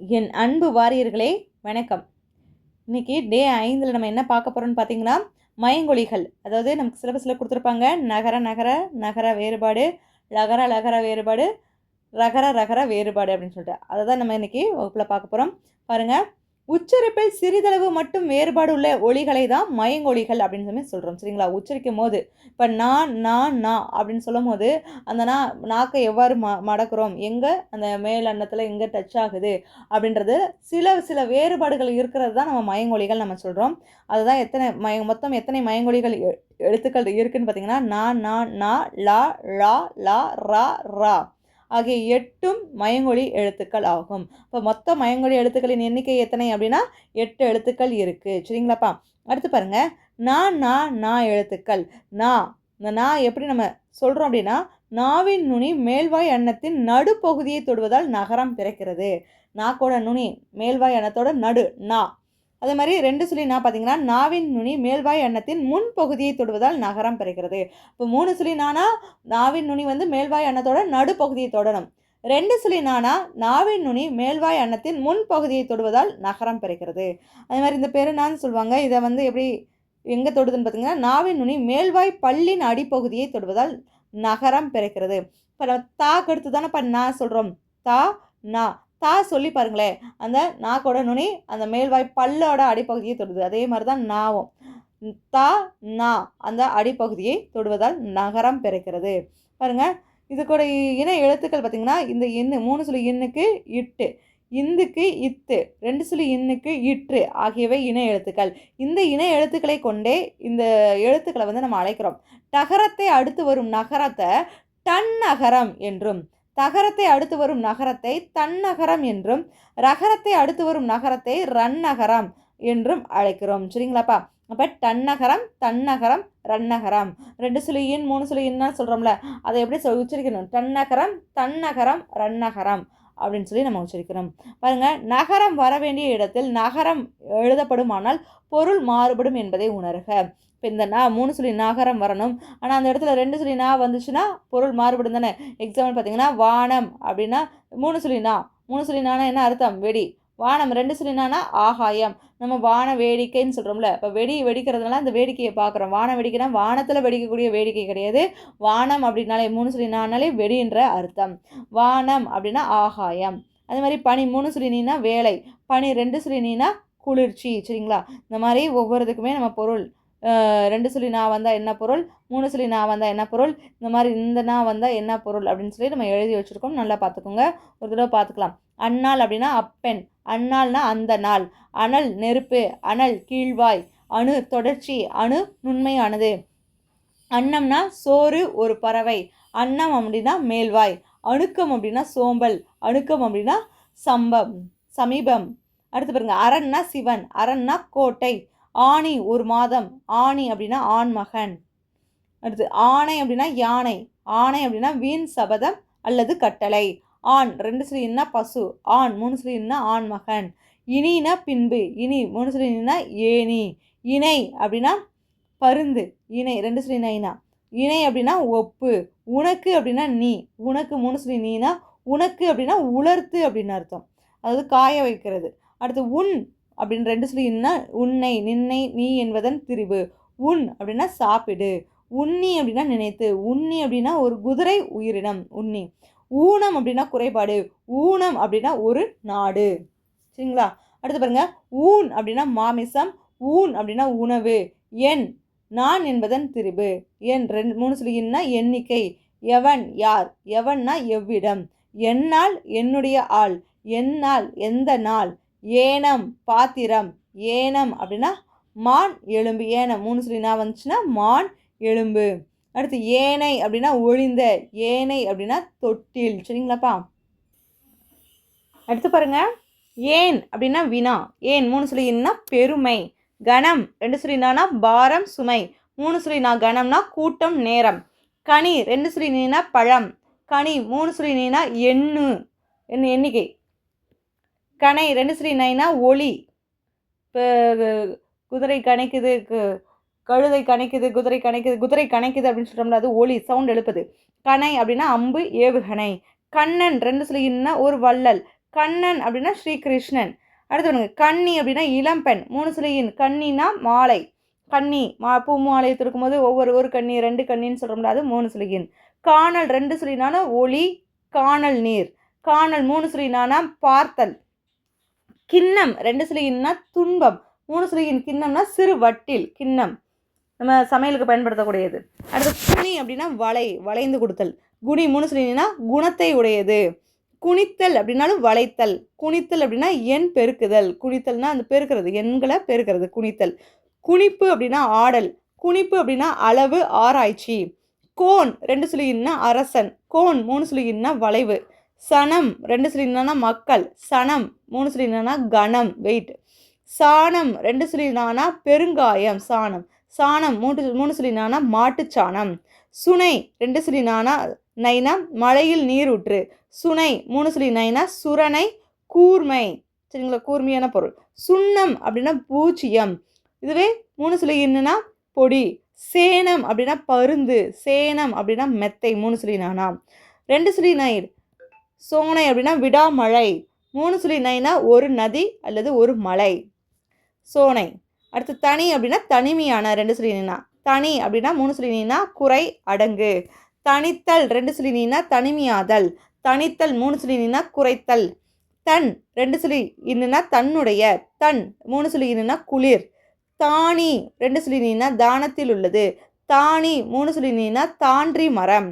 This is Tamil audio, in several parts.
என் அன்பு வாரியர்களே வணக்கம். இன்னைக்கு டே 5ல் நம்ம என்ன பார்க்க போகிறோம்னு பார்த்தீங்கன்னா, மயங்கொலிகள். அதாவது நமக்கு சிலபஸில் கொடுத்துருப்பாங்க நகர நகர நகர வேறுபாடு, லகர லகர வேறுபாடு, ரகர ரகர வேறுபாடு அப்படின்னு சொல்லிட்டு அதை தான் நம்ம இன்னைக்கு வகுப்பில் பார்க்க போகிறோம். பாருங்கள், உச்சரிப்பில் சிறிதளவு மட்டும் வேறுபாடு உள்ள ஒலிகளை தான் மயங்கொலிகள் அப்படின்னு சொல்லி சொல்கிறோம். சரிங்களா? உச்சரிக்கும் போது இப்போ நான் அப்படின்னு சொல்லும் போது அந்த நாக்கை எவ்வாறு மடக்கிறோம், எங்கே அந்த மேல் அன்னத்தில் எங்கே டச் ஆகுது அப்படின்றது சில வேறுபாடுகள் இருக்கிறது தான் நம்ம மயங்கொலிகள் நம்ம சொல்கிறோம். அதுதான் மொத்தம் எத்தனை மயங்கொலிகள் எழுத்துக்கள் இருக்குதுன்னு பார்த்தீங்கன்னா, நா லா ழா லா ரா ரா ஆகிய 8ம் மயங்கொலி எழுத்துக்கள் ஆகும். இப்போ மொத்த மயங்கொலி எழுத்துக்களின் எண்ணிக்கை எத்தனை அப்படின்னா 8 எழுத்துக்கள் இருக்குது. சரிங்களாப்பா? அடுத்து பாருங்கள், நா எழுத்துக்கள். இந்த நா எப்படி நம்ம சொல்கிறோம் அப்படின்னா, நாவின் நுனி மேல்வாய் அன்னத்தின் நடுப்பகுதியை தொடுவதால் நகரம் பிறக்கிறது. நாக்கோட நுனி மேல்வாய் அன்னத்தோட நடு நா. அதே மாதிரி 2 சொல்லி நா பார்த்தீங்கன்னா, நாவின் நுனி மேல்வாய் அன்னத்தின் முன்பகுதியை தொடுவதால் நகரம் பிறக்கிறது. இப்போ 3 சொல்லி நானா நாவின் நுனி வந்து மேல்வாய் அன்னத்தோட நடுப்பகுதியை தொடணும். 2 சொல்லி நானா நாவின் நுனி மேல்வாய் அன்னத்தின் முன்பகுதியை தொடுவதால் நகரம் பிறக்கிறது. அதே மாதிரி இந்த பெருநான்னு சொல்லுவாங்க. இதை வந்து எப்படி எங்கே தொடுதுன்னு பார்த்தீங்கன்னா, நாவின் நுனி மேல்வாய் பல்லின் அடிப்பகுதியை தொடுவதால் நகரம் பிறக்கிறது. இப்போ நம்ம தாக்கு அடுத்து தானே இப்போ நான் சொல்கிறோம். தா நா தா சொல்லி பாருங்களேன், அந்த நாக்கோட நுனி அந்த மேல்வாய் பல்லோட அடிப்பகுதியை தொடுது. அதே மாதிரி தான் நாவும் தா நா அந்த அடிப்பகுதியை தொடுவதால் நகரம் பிறக்கிறது. பாருங்கள், இது கூட இணை எழுத்துக்கள் பார்த்திங்கன்னா, இந்த இன்னு 3 சொல்லி இன்னுக்கு இட்டு, இந்துக்கு இத்து, 2 சொல்லி இன்னுக்கு இற்று ஆகியவை இணை எழுத்துக்கள். இந்த இணை எழுத்துக்களை கொண்டே இந்த எழுத்துக்களை வந்து நம்ம அழைக்கிறோம். டகரத்தை அடுத்து வரும் நகரத்தை தன்னகரம் என்றும், தகரத்தை அடுத்து வரும் நகரத்தை தன்னகரம் என்றும், ரகரத்தை அடுத்து வரும் நகரத்தை ரன்னகரம் என்றும் அழைக்கிறோம். சரிங்களாப்பா? அப்போ டன்னகரம், தன்னகரம், ரன்னகரம். 2 சொல்லி இன் 3 சொல்லி இன்னா சொல்கிறோம்ல, அதை எப்படி உச்சரிக்கணும்? டன்னகரம், தன்னகரம், ரன்னகரம் அப்படின்னு சொல்லி நம்ம உச்சரிக்கிறோம். பாருங்கள், நகரம் வர வேண்டிய இடத்தில் நகரம் எழுதப்படுமானால் பொருள் மாறுபடும் என்பதை உணர்க. இப்போ இந்த 3 சொல்லி நகரம் வரணும், ஆனால் அந்த இடத்துல 2 சொல்லி நா வந்துச்சுன்னா பொருள் மாறுபடும் தானே. எக்ஸாம்பிள் பார்த்தீங்கன்னா, வானம் அப்படின்னா 3 சொல்லி நானா என்ன அர்த்தம்? வெடி. வானம் 2 சொல்லி நானா ஆகாயம். நம்ம வான வேடிக்கைன்னு சொல்கிறோம்ல, இப்போ வெடிக்கிறதுனால அந்த வேடிக்கையை பார்க்குறோம். வானம் வெடிக்கைனா வானத்தில் வெடிக்கக்கூடிய வேடிக்கை கிடையாது. வானம் அப்படின்னாலே 3 சொல்லி நானாலே வெடின்ற அர்த்தம். வானம் அப்படின்னா ஆகாயம். அதே மாதிரி பனி 3 சொல்லி நீனா வேலை, பனி 2 சொல்லி நீனா குளிர்ச்சி. சரிங்களா? இந்த மாதிரி ஒவ்வொருத்துக்குமே நம்ம பொருள் 2 சொல்லி நான் வந்தால் என்ன பொருள், 3 சொல்லி நான் வந்தால் என்ன பொருள், இந்த மாதிரி இந்த நான் வந்தால் என்ன பொருள் அப்படின்னு சொல்லி நம்ம எழுதி வச்சுருக்கோம். நல்லா பார்த்துக்கோங்க, ஒரு தடவை பார்த்துக்கலாம். அந்நாள் அப்படின்னா அப்பெண், அந்நாள்னா அந்த நாள். அனல் நெருப்பு, அனல் கீழ்வாய், அணு தொடர்ச்சி, அணு நுண்மையானது. அன்னம்னா சோறு ஒரு பறவை, அன்னம் அப்படின்னா மேல்வாய். அணுக்கம் அப்படின்னா சோம்பல், அணுக்கம் அப்படின்னா சமீபம். அடுத்து பாருங்க, அரண்னா சிவன், அரண்னா கோட்டை. ஆணி ஒரு மாதம், ஆணி அப்படின்னா ஆண்மகன். அடுத்து ஆணை அப்படின்னா யானை, ஆணை அப்படின்னா வீண் சபதம் அல்லது கட்டளை. ஆண் 2 சொல்லினா பசு, ஆண் 3 சொல்லினா ஆண்மகன். இனினா பின்பு, இனி 3 சொல்லினா ஏனி. இணை அப்படின்னா பருந்து, இணை 2 சொல்லினா இனா. இணை அப்படின்னா ஒப்பு. உனக்கு அப்படின்னா நீ, உனக்கு 3 சொல்லி நீனா, உனக்கு அப்படின்னா உலர்த்து அப்படின்னு அர்த்தம், அதாவது காய வைக்கிறது. அடுத்து உன் அப்படின்னு 2 சொல்லினா உன்னை, நின்னை, நீ என்பதன் திரிவு. உன் அப்படின்னா சாப்பிடு. உண்ணி அப்படின்னா நினைத்து. உண்ணி அப்படின்னா ஒரு குதிரை உயிரினம் உண்ணி. ஊனம் அப்படின்னா குறைபாடு. ஊனம் அப்படின்னா ஒரு நாடு. சரிங்களா? அடுத்து பாருங்க, ஊன் அப்படின்னா மாமிசம், ஊன் அப்படின்னா உணவு. எண் நான் என்பதன் திரிபு. எண் 3 சொல்லினா எண்ணிக்கை. எவன் யார், எவன்னா எவ்விடம். என்னால் என்னுடைய ஆள், என்னால் எந்த நாள். ஏனம் பாத்திரம், ஏனம் அப்படின்னா மான் எலும்பு. ஏனம் 3 சொல்லி நான் வந்துச்சுன்னா மான் எலும்பு. அடுத்து ஏனை அப்படின்னா ஒழிந்த, ஏனை அப்படின்னா தொட்டில். சரிங்களாப்பா? அடுத்து பாருங்க, ஏன் அப்படின்னா வினா, ஏன் 3 சொல்லினா பெருமை. கணம் 2 சொல்லினா பாரம் சுமை, 3 சொல்லினா கணம்னா கூட்டம் நேரம். கனி 2 சொல்லினா பழம், கனி 3 சொல்லினா எண்ணிக்கை. கணை 2 சொல்லினா ஒளி. இப்போ குதிரை கணைக்குது, கழுதை கணைக்குது, குதிரை கணைக்குது அப்படின்னு சொல்கிறோம்ல, அது ஒளி, சவுண்ட் எழுப்புது. கணை அப்படின்னா அம்பு ஏவுகணை. கண்ணன் 2 சொல்லினா ஒரு வள்ளல், கண்ணன் அப்படின்னா ஸ்ரீகிருஷ்ணன். அடுத்து பாருங்க கன்னி அப்படின்னா இளம்பெண். 3 சுழியின் கன்னினா மாலை. கன்னி பூ மாலை தொடுக்கும்போது ஒரு கன்னி 2 கன்னின்னு சொல்கிறோம்ல, அது 3 சுழியின். காணல் 2 சுழினான ஒளி காணல் நீர். காணல் 3 சுழினானா பார்த்தல். கிண்ணம் 2 சுழியின்னா துன்பம். 3 சுழியின் கிண்ணம்னா சிறு வட்டில் கிண்ணம், நம்ம சமையலுக்கு பயன்படுத்தக்கூடியது. அடுத்து குனி அப்படின்னா வளைந்து கொடுத்தல். குனி 3 சுழினா குணத்தை உடையது. குனித்தல் அப்படின்னாலும் வளைத்தல். குனித்தல் அப்படின்னா எண் பெருக்குதல். குனித்தல்னா அந்த பெருக்கிறது, எண்களை பெருக்கிறது குனித்தல். குனிப்பு அப்படின்னா ஆடல். குனிப்பு அப்படின்னா அளவு ஆராய்ச்சி. கோன் 2 சுழின்னா அரசன். கோன் 3 சுழின்னா வளைவு. சனம் 2 சுழினா மக்கள். சனம் 3 சுழினா கணம் வெயிட். சாணம் 2 சுழினா பெருங்காயம் சாணம். சாணம் 3 சுழினா மாட்டுச்சாணம். சுனை 2 சுழினா நைனா மழையில் நீரூற்று. சுனை 3 சுழி நைனா சுரணை கூர்மை. சரிங்களா, கூர்மையான பொருள். சுண்ணம் அப்படின்னா பூச்சியம். இதுவே 3 சுழி என்னன்னா பொடி. சேனம் அப்படின்னா பருந்து. சேனம் அப்படின்னா மெத்தை 3 சுழி நானா. 2 சுழி நைர் சோனை அப்படின்னா விடாமழை. 3 சுழி நைனா ஒரு நதி அல்லது ஒரு மலை சோனை. அடுத்து தனி அப்படின்னா தனிமையான 2 சுழி நீனா. தனி அப்படின்னா 3 சுழி நீனா குறை அடங்கு. தனித்தல் 2 சுழி நீனா தனிமையாதல். தனித்தல் 3 சுழி நீனா குறைத்தல். தன் 2 சுழி இன்னுனா தன்னுடைய. தன் 3 சுழி இன்னுனா குளிர். தானி 2 சுழி நீனா தானத்தில் உள்ளது. தானி 3 சுழி நீனா தான்றி மரம்.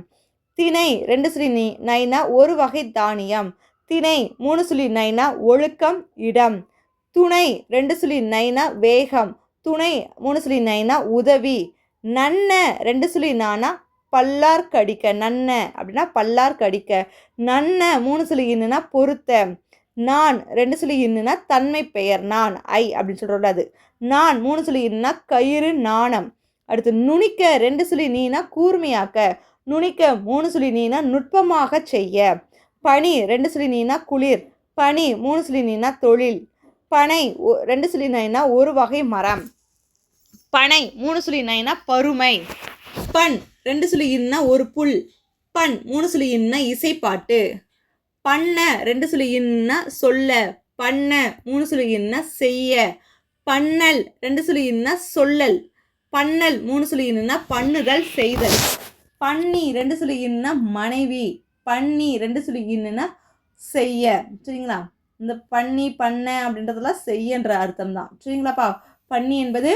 திணை 2 சுழி நைனா ஒரு வகை தானியம். திணை 3 சுழி நைனா ஒழுக்கம் இடம். துணை 2 சுழி நைனா வேகம். துணை 3 சுழி நைனா உதவி. நன்ன 2 சுழி நானா பல்லார்க்கடிக்க. நன்ன அப்படின்னா பல்லார்க்கடிக்க. நன்ன 3 சுழி இன்னுனா பொருத்த. நான் 2 சுழி இன்னுனா தன்மை பெயர். நான் அப்படின்னு சொல்கிறோம்ல அது. நான் 3 சுழி இன்னுனா கயிறு நாணம். அடுத்து நுனிக்க 2 சுழி நீனா கூர்மையாக்க. நுனிக்க 3 சுழி நீனா நுட்பமாக செய்ய. பனி 2 சுழி நீனா குளிர். பனி 3 சுழி நீனா தொழில். பனை 2 சுழி நைனா ஒரு வகை மரம். பனை 3 சுழி நைனா பருமை. பண் 2 சுழி இன்ன ஒரு புல். பண் 3 சுழி இன்ன இசைப்பாட்டு. பண்ண 2 சுழி இன்ன சொல்ல. பண்ண 3 சுழி இன்ன செய்ய. பண்ணல் 2 சுழி இன்ன சொல்லல். பண்ணல் 3 சுழி இன்ன பண்ணுதல் செய்தல். பண்ணி 2 சுழி இன்ன மனைவி. பண்ணி 2 சுழி இன்ன செய்ய. சரிங்களா, இந்த பண்ணி பண்ண அப்படின்றதெல்லாம் செய்யன்ற அர்த்தம் தான். சரிங்களாப்பா, பண்ணி என்பது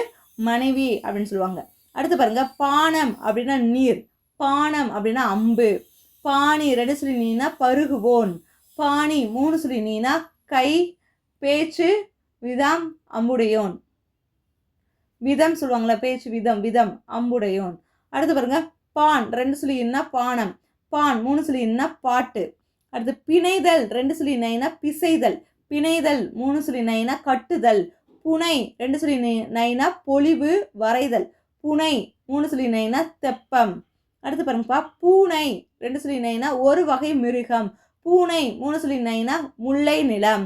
மனைவி அப்படின்னு சொல்லுவாங்க. அடுத்து பாருங்க, பானம் அப்படின்னா நீர். பானம் அப்படின்னா அம்பு. பாணி 2 சுழி நீனா பருகுவோன். பாணி 3 சுழி நீனா கை பேச்சு விதம் அம்புடையோன். விதம் சொல்லுவாங்களா, பேச்சு விதம் விதம் அம்புடையோன். அடுத்து பாருங்க, பான் 2 சுழி இன்ன பானம். பான் 3 சுழி இன்ன பாட்டு. அடுத்து பிணைதல் 2 சுழி நைனா பிசைதல். பிணைதல் 3 சுழி நைனா கட்டுதல். புனை 2 சுழி நைனா பொலிவு வரைதல். புனை 3 சுழி நைனா தெப்பம். அடுத்து பாருங்கப்பா, பூனை 2 சுழி நைனா ஒரு வகை மிருகம். பூனை 3 சுழி நைனா முல்லை நிலம்.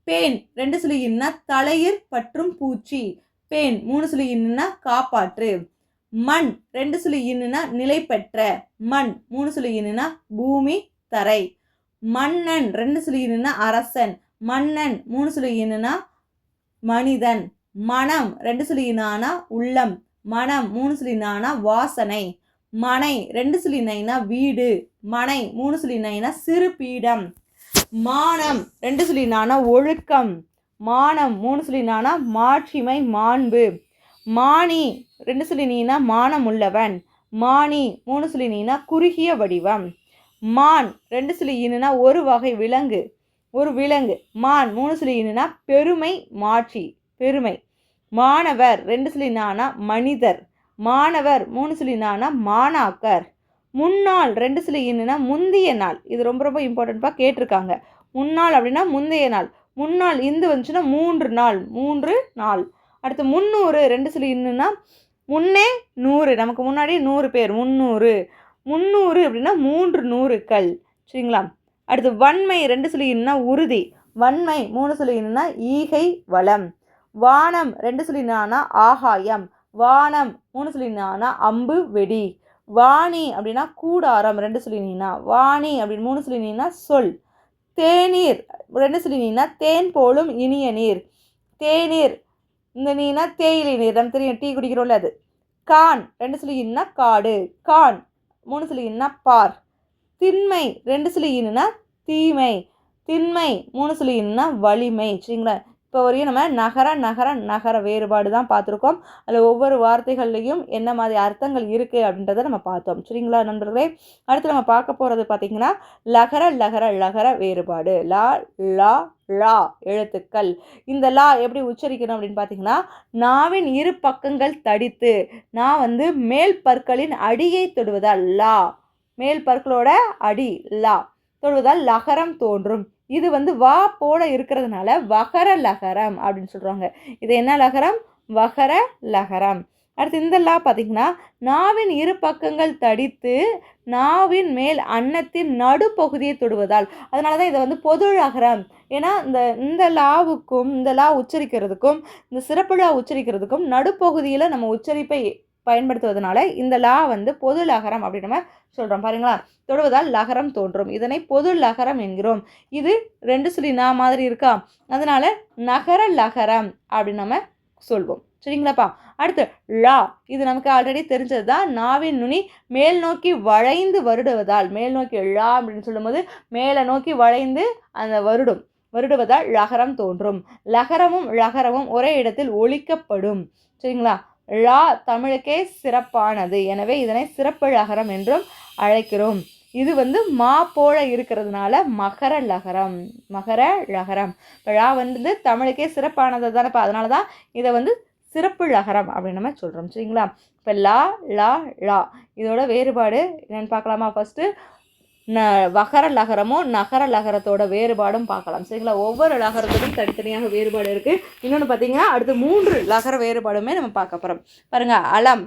பேன் 2 சுழி இன்ன தலையிற் பற்றும் பூச்சி. பேன் 3 சுழி இன்ன காப்பாற்று. மண் 2 சுழி இன்னுனா நிலை பெற்ற. மண் 3 சுழி இன்னுனா பூமி தரை. மன்னன் 2 சுழி இன்னுனா அரசன். மன்னன் 3 சுழி இன்னுனா மனிதன். மனம் 2 சுழி நானா உள்ளம். மனம் 3 சுழி நானா வாசனை. மனை 2 சுழி நைனா வீடு. மனை 3 சுழி நைனா சிறு பீடம். மானம் 2 சுழி நானா ஒழுக்கம். மானம் 3 சுழி நானா மாட்சிமை மாண்பு. மானி 2 சுழி நீனா மானம் உள்ளவன். மானி 3 சுழி நீனா குறுகிய வடிவம். மான் 2 சுழி இன்னுனா ஒரு வகை விலங்கு. ஒரு விலங்கு. மான் 3 சுழி இன்னுனா பெருமை மாட்சி பெருமை. மாணவர் 2 சுழி நானா மனிதர். மாணவர் 3 சுழி நானா மாணாக்கர். முன்னாள் 2 சுழி இன்னுனா முந்தைய நாள். இது ரொம்ப ரொம்ப இம்பார்ட்டன்ட்பாக கேட்டிருக்காங்க. முன்னாள் அப்படின்னா முந்தைய நாள். முன்னாள் இந்து வந்துச்சுன்னா 3 நாள் 3 நாள். அடுத்து 300 2 சுழி இன்னுனா முன்னே 100. நமக்கு முன்னாடி 100 பேர் 300. 300 அப்படின்னா 3 நூறுக்கள். சரிங்களா. அடுத்து வன்மை 2 சுழி இன்னுனா உறுதி. வன்மை 3 சுழி இன்னுனா ஈகை வளம். வானம் 2 சுழி நானா ஆகாயம். வானம் 3 சுழி நானா அம்பு வெடி. வாணி அப்படின்னா கூடாரம் 2 சுழி நீனா. வாணி அப்படின்னு 3 சுழி நீனா சொல். தேநீர் 2 சொல்லி நீனா தேன் போலும் இனிய நீர். தேநீர் இந்த நீனா தேயிலை நீர், நம்ம தெரியும் டீ குடிக்கிறோம்ல அது. கான் 2 சொல்லி இன்னா காடு. கான் 3 சொல்லி இன்னா பார். திண்மை 2 சொல்லி இன்னா தீமை. திண்மை 3 சொல்லி இன்னா வலிமை. சரிங்களா? இப்போ வரையும் நம்ம நகர வேறுபாடு தான் பார்த்துருக்கோம். அதில் ஒவ்வொரு வார்த்தைகள்லையும் என்ன மாதிரி அர்த்தங்கள் இருக்குது அப்படின்றத நம்ம பார்த்தோம். சரிங்களா நண்பர்களே? அடுத்து நம்ம பார்க்க போகிறது பார்த்திங்கன்னா லகர வேறுபாடு. லா லா லா எழுத்துக்கள். இந்த லா எப்படி உச்சரிக்கணும் அப்படின்னு பார்த்தீங்கன்னா, நாவின் இரு பக்கங்கள் தடித்து நான் மேல் பற்களின் அடியை தொடுவதால் லா, மேல் பற்களோட அடி லா தொடுவதால் லகரம் தோன்றும். இது வா போல இருக்கிறதுனால வகர லகரம் அப்படின்னு சொல்கிறாங்க. இது என்ன லகரம்? வகர லகரம். அடுத்து இந்த லா பார்த்திங்கன்னா, நாவின் இரு பக்கங்கள் தடித்து நாவின் மேல் அன்னத்தின் நடுப்பகுதியை தொடுவதால், அதனால தான் இதை பொது லகரம். ஏன்னா இந்த லாவுக்கும் இந்த லா உச்சரிக்கிறதுக்கும் இந்த சிறப்பு லா உச்சரிக்கிறதுக்கும் நடுப்பகுதியில் நம்ம உச்சரிப்பை பயன்படுத்துவதனால இந்த லா பொது லகரம் அப்படின்னு நம்ம சொல்கிறோம். பாருங்களா? தொடுவதால் லகரம் தோன்றும். இதனை பொது லகரம் என்கிறோம். இது 2 சொல்லி நா மாதிரி இருக்கா, அதனால நகர லகரம் அப்படின்னு நம்ம சொல்வோம். சரிங்களாப்பா? அடுத்து லா, இது நமக்கு ஆல்ரெடி தெரிஞ்சது தான். நாவின் நுனி மேல் நோக்கி வளைந்து வருடுவதால், மேல் நோக்கி லா அப்படின்னு சொல்லும்போது மேலே நோக்கி வளைந்து அந்த வருடுவதால் லகரம் தோன்றும். லகரமும் ஒரே இடத்தில் ஒலிக்கப்படும். சரிங்களா? லா தமிழுக்கே சிறப்பானது. எனவே இதனை சிறப்பு லகரம் என்றும் அழைக்கிறோம். இது மா போல இருக்கிறதுனால மகர லகரம். இப்போ லா தமிழுக்கே சிறப்பானது தானேப்பா, அதனால தான் இதை சிறப்பு லகரம் அப்படின்னு நம்ம சொல்கிறோம். சரிங்களா? இப்போ லா லா லா இதோட வேறுபாடு என்னென்னு பார்க்கலாமா? ஃபஸ்ட்டு வகர லகரமும் நகர லகரத்தோட வேறுபாடும் பார்க்கலாம். சரிங்களா? ஒவ்வொரு லகரத்துக்கும் தனித்தனியாக வேறுபாடு இருக்குது. இன்னொன்று பார்த்தீங்கன்னா அடுத்து 3 லகர வேறுபாடுமே நம்ம பார்க்க போகிறோம். பாருங்கள், அலம்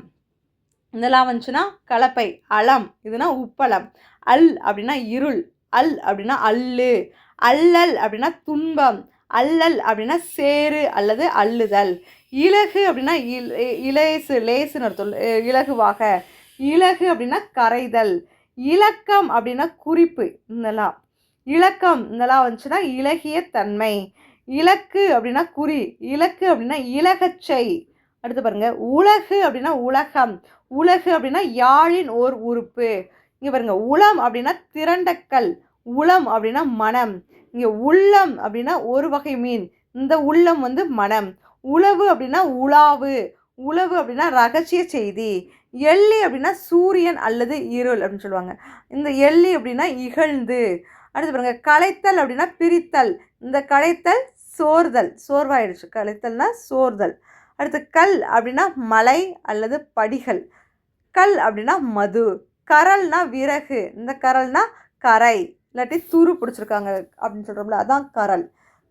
இதெல்லாம் வந்துச்சுன்னா கலப்பை. அலம் இதுனா உப்பளம். அல் அப்படின்னா இருள். அல் அப்படின்னா அல்லு. அல்லல் அப்படின்னா துன்பம். அல்லல் அப்படின்னா சேரு அல்லது அல்லுதல். இலகு அப்படின்னா லேசுன்னு அர்த்தம், இலகுவாக. இலகு அப்படின்னா கரைதல். இலக்கம் அப்படின்னா குறிப்பு. இதெல்லாம் இலக்கம் இதெல்லாம் வந்துச்சுன்னா இலகிய தன்மை. இலக்கு அப்படின்னா குறி. இலக்கு அப்படின்னா இலகச்சை. அடுத்து பாருங்க, உலகு அப்படின்னா உலகம். உலகு அப்படின்னா யாழின் ஓர் உறுப்பு. இங்கே பாருங்க, உளம் அப்படின்னா திரண்டக்கல். உளம் அப்படின்னா மனம். இங்கே உள்ளம் அப்படின்னா ஒரு வகை மீன். இந்த உள்ளம் மனம். உளவு அப்படின்னா உலாவு. உளவு அப்படின்னா ரகசிய செய்தி. எள்ளி அப்படின்னா சூரியன் அல்லது இருள் அப்படின்னு சொல்லுவாங்க. இந்த எள்ளி அப்படின்னா இகழ்ந்து. அடுத்து பாருங்க, களைத்தல் அப்படின்னா பிரித்தல். இந்த களைத்தல் சோர்தல், சோர்வாயிடுச்சு. களைத்தல்னா சோர்தல். அடுத்து கல் அப்படின்னா மலை அல்லது படிகள். கல் அப்படின்னா மது. கரல்னா விறகு. இந்த கரல்னா கரை இல்லாட்டி துரு பிடிச்சிருக்காங்க அப்படின்னு சொல்கிறோம்ல, அதான் கரல்.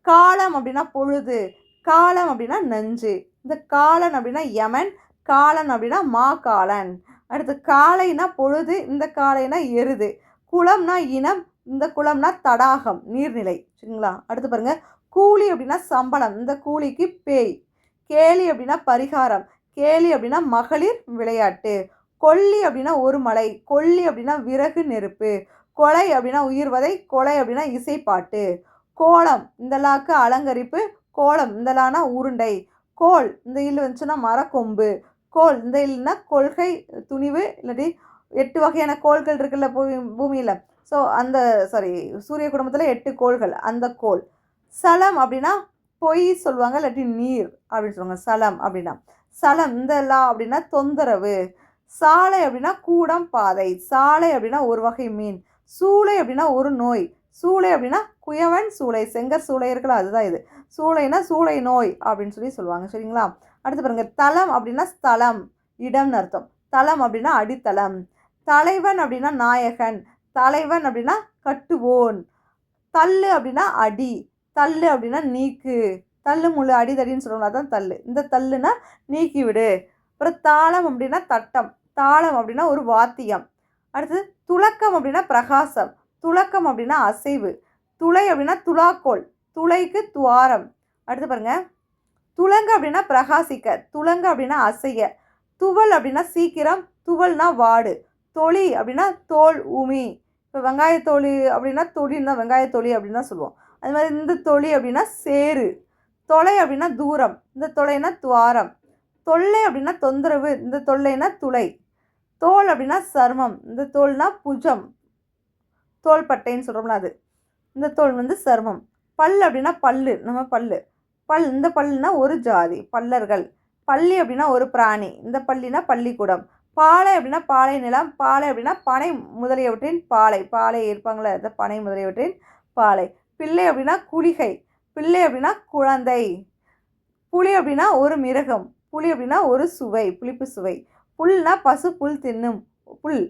காலம் அப்படின்னா பொழுது. காலம் அப்படின்னா நஞ்சு. இந்த காலன் அப்படின்னா யமன். காலன் அப்படின்னா காலன். அடுத்து காலைனா பொழுது. இந்த காலைனா எருது. குளம்னா இனம். இந்த குளம்னா தடாகம், நீர்நிலை. சரிங்களா? அடுத்து பாருங்க, கூலி அப்படின்னா சம்பளம். இந்த கூலிக்கு பேய். கேலி அப்படின்னா பரிகாரம். கேலி அப்படின்னா மகளிர் விளையாட்டு. கொல்லி அப்படின்னா ஒரு மலை. கொல்லி அப்படின்னா விறகு நெருப்பு. கொலை அப்படின்னா உயிர்வதை. கொலை அப்படின்னா இசைப்பாட்டு. கோலம் இந்த லாக்கு அலங்கரிப்பு. கோலம் இந்த லானா உருண்டை. கோல் இந்த இல்லு வந்துச்சுன்னா மரக்கொம்பு. கோல் இந்த இல்லைன்னா கொள்கை, துணிவு. இல்லாட்டி 8 வகையான கோள்கள் இருக்குல்ல பூமியில். ஸோ அந்த சூரிய குடும்பத்தில் 8 கோள்கள், அந்த கோள். சலம் அப்படின்னா பொய் சொல்லுவாங்க, இல்லாட்டி நீர் அப்படின்னு சொல்லுவாங்க. சலம் அப்படின்னா சலம் இந்த லா அப்படின்னா தொந்தரவு. சாலை அப்படின்னா கூடம், பாதை. சாலை அப்படின்னா ஒரு வகை மீன். சூளை அப்படின்னா ஒரு நோய். சூளை அப்படின்னா குயவன் சூளை, செங்கற் சூளை இருக்குல்ல, அதுதான் இது. சூளைனா சூளை நோய் அப்படின்னு சொல்லுவாங்க. சரிங்களா? அடுத்து பாருங்க, தலம் அப்படின்னா ஸ்தலம், இடம்னு அர்த்தம். தலம் அப்படின்னா அடித்தளம். தலைவன் அப்படின்னா நாயகன். தலைவன் அப்படின்னா கட்டுவோன். தள்ளு அப்படின்னா அடி. தள்ளு அப்படின்னா நீக்கு. தள்ளு முள்ளு அடிதடின்னு சொல்லுவோம்ல, அதான் தள்ளு. இந்த தள்ளுனா நீக்கி விடு. அப்புறம் தாளம் அப்படின்னா தட்டம். தாளம் அப்படின்னா ஒரு வாத்தியம். அடுத்து துலக்கம் அப்படின்னா பிரகாசம். துலக்கம் அப்படின்னா அசைவு. துளை அப்படின்னா துலாக்கோல். துளைக்கு துவாரம். அடுத்து பாருங்க, துலங்க அப்படின்னா பிரகாசிக்க. துலங்க அப்படின்னா அசைய. துவல் அப்படின்னா சீக்கிரம். துவல்னா வாடு. தொளி அப்படின்னா தோல், உமி. இப்போ வெங்காயத்தோலி அப்படின்னா தொழின்னா வெங்காயத்தோலி அப்படின்னு தான் சொல்லுவோம். அது மாதிரி இந்த தொலி அப்படின்னா சேரு, தொலை அப்படின்னா தூரம், இந்த தொலைனா துவாரம், தொல்லை அப்படின்னா தொந்தரவு, இந்த தொல்லைனா துளை, தோல் அப்படின்னா சர்மம், இந்த தோல்னா புஜம், தோள்பட்டைன்னு சொல்கிறோம்ல அது, இந்த தோல் வந்து சர்மம். பல் அப்படின்னா பல்லு, நம்ம பல்லு, இந்த பல்லுனா ஒரு ஜாதி பல்லர்கள். பள்ளி அப்படின்னா ஒரு பிராணி, இந்த பள்ளினா பள்ளிக்கூடம். பாலை அப்படின்னா பாலை நிலம், பாலை அப்படின்னா பனை முதலியவற்றின் பாலை, பாலை இருப்பாங்களே இந்த பனை முதலியவற்றின் பாலை. பிள்ளை அப்படின்னா குளிகை, பிள்ளை அப்படின்னா குழந்தை. புளி அப்படின்னா ஒரு மிருகம், புளி அப்படின்னா ஒரு சுவை, புளிப்பு சுவை. புல்னா பசு புல் தின்னும் புல்,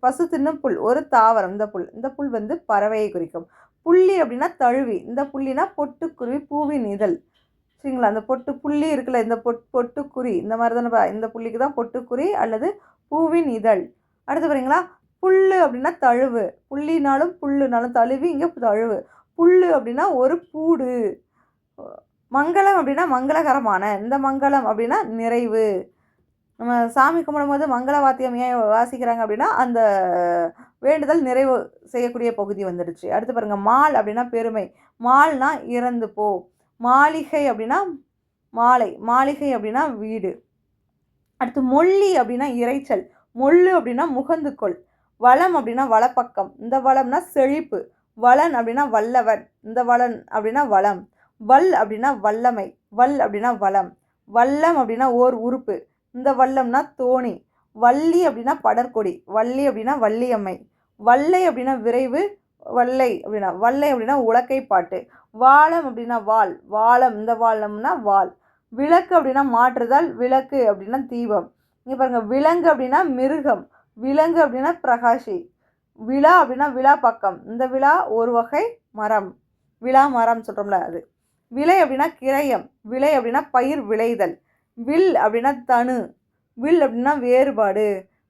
பசு தின்னும் புல் ஒரு தாவரம், இந்த புல் வந்து பறவையை குறிக்கும். புள்ளி அப்படின்னா தழுவி, இந்த புள்ளினா பொட்டுக்குருவி பூவின் இதழ். சரிங்களா, அந்த புள்ளி இருக்குல்ல, இந்த பொட்டுக்குறி இந்த மாதிரி தானே, இந்த புள்ளிக்கு தான் பொட்டுக்குறி அல்லது பூவின் இதழ். அடுத்து பாருங்களா, புல்லு அப்படின்னா தழுவு, புள்ளினாலும் புல்லுனாலும் தழுவி, இங்கே தழுவு. புல்லு அப்படின்னா ஒரு பூடு. மங்களம் அப்படின்னா மங்களகரமான, இந்த மங்களம் அப்படின்னா நிறைவு. நம்ம சாமி கும்பிடும் போது மங்கள வாத்தியம் ஏன் வாசிக்கிறாங்க அப்படின்னா அந்த வேண்டுதல் நிறைவு செய்யக்கூடிய பகுதி வந்துடுச்சு. அடுத்து பாருங்கள், மால் அப்படின்னா பெருமை, மால்னா இறந்து போ. மாளிகை அப்படின்னா மாலை, மாளிகை அப்படின்னா வீடு. அடுத்து மொல்லி அப்படின்னா இறைச்சல், மொல்லு அப்படின்னா முகந்துக்கொள். வளம் அப்படின்னா வலப்பக்கம், இந்த வளம்னா செழிப்பு. வளன் அப்படின்னா வல்லவன், இந்த வளன் அப்படின்னா வளம். வல் அப்படின்னா வல்லமை, வல் அப்படின்னா வளம். வல்லம் அப்படின்னா ஓர் உறுப்பு, இந்த வல்லம்னா தோணி. வள்ளி அப்படின்னா படற்கொடி, வள்ளி அப்படின்னா வள்ளியம்மை. வல்லை அப்படின்னா விரைவு, வல்லை அப்படின்னா உலக்கை பாட்டு. வாழம் அப்படின்னா வாள், வாழம் இந்த வாழம்னா வாள். விளக்கு அப்படின்னா மாற்றுதல், விளக்கு அப்படின்னா தீபம். இங்கே பாருங்கள், விலங்கு அப்படின்னா மிருகம், விலங்கு அப்படின்னா பிரகாஷி. விழா அப்படின்னா விழா பக்கம், இந்த விழா ஒரு வகை மரம், விழா மரம் சொல்கிறோம்ல அது. விலை அப்படின்னா கிரயம், விலை அப்படின்னா பயிர் விளைதல். வில் அப்படின்னா தனு, வில் அப்படின்னா வேறுபாடு.